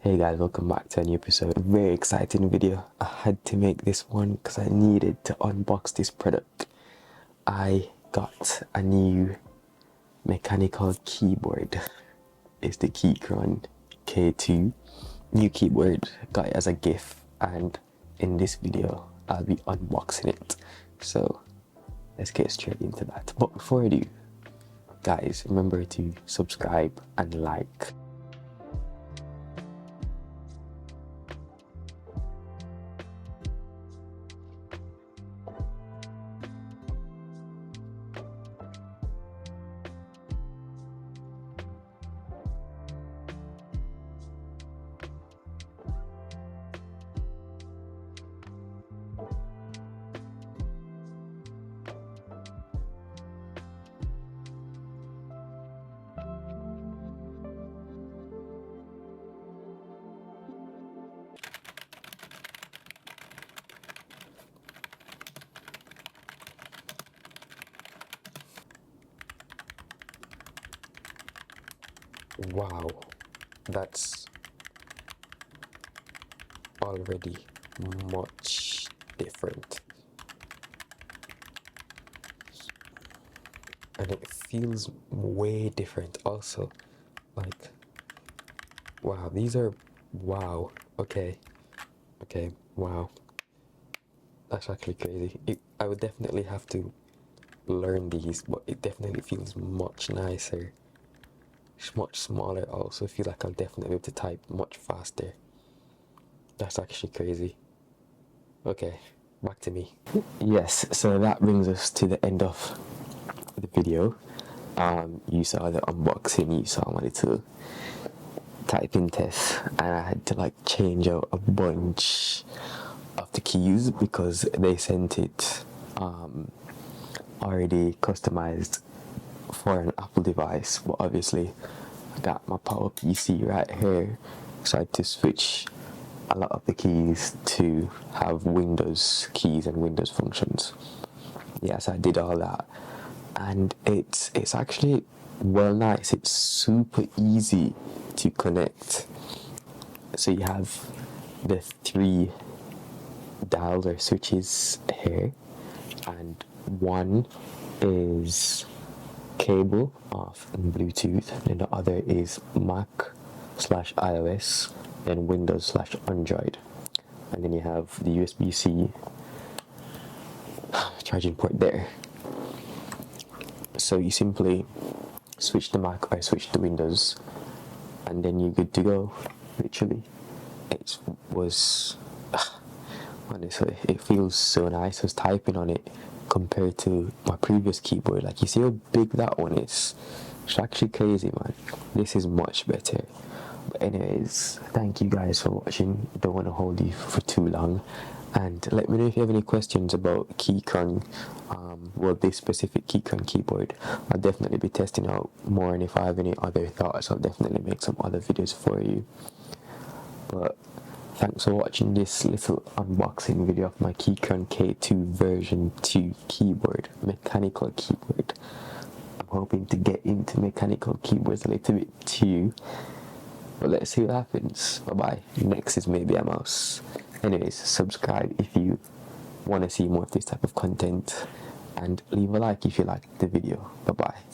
Hey guys, welcome back to a new episode. Very exciting video. I had to make this one because I needed to unbox this product. I got a new mechanical keyboard. It's the Keychron K2 new keyboard. Got it as a gift, and in this video I'll be unboxing it. So let's get straight into that. But before I do, guys, remember to subscribe and like. Wow, that's already much different, and it feels way different also. Like, wow, these are, wow, okay, wow, that's actually crazy. I would definitely have to learn these, but it definitely feels much nicer. It's much smaller also. I feel like I'll definitely be able to type much faster. That's actually crazy. Okay, back to me. Yes, so that brings us to the end of the video. You saw the unboxing, you saw my little typing test, and I had to like change out a bunch of the keys because they sent it already customized for an Apple device, but obviously I got my Power PC right here, so I had to switch a lot of the keys to have Windows keys and Windows functions. Yes, I did all that, and it's actually well nice. It's super easy to connect. So you have the 3 dials or switches here, and one is cable off and Bluetooth, and the other is Mac/iOS and Windows/Android, and then you have the USB-C charging port there. So you simply switch the Mac or switch the Windows, and then you're good to go. Literally, it was honestly, it feels so nice. I was typing on it compared to my previous keyboard. Like, you see how big that one is? It's actually crazy, man. This is much better. But anyways, thank you guys for watching. Don't want to hold you for too long, and let me know if you have any questions about Keychron, this specific Keychron keyboard. I'll definitely be testing out more, and if I have any other thoughts, I'll definitely make some other videos for you. But thanks for watching this little unboxing video of my Keychron K2 version 2 keyboard, mechanical keyboard. I'm hoping to get into mechanical keyboards a little bit too, but let's see what happens. Bye bye. Next is maybe a mouse. Anyways, subscribe if you want to see more of this type of content, and leave a like if you liked the video. Bye bye.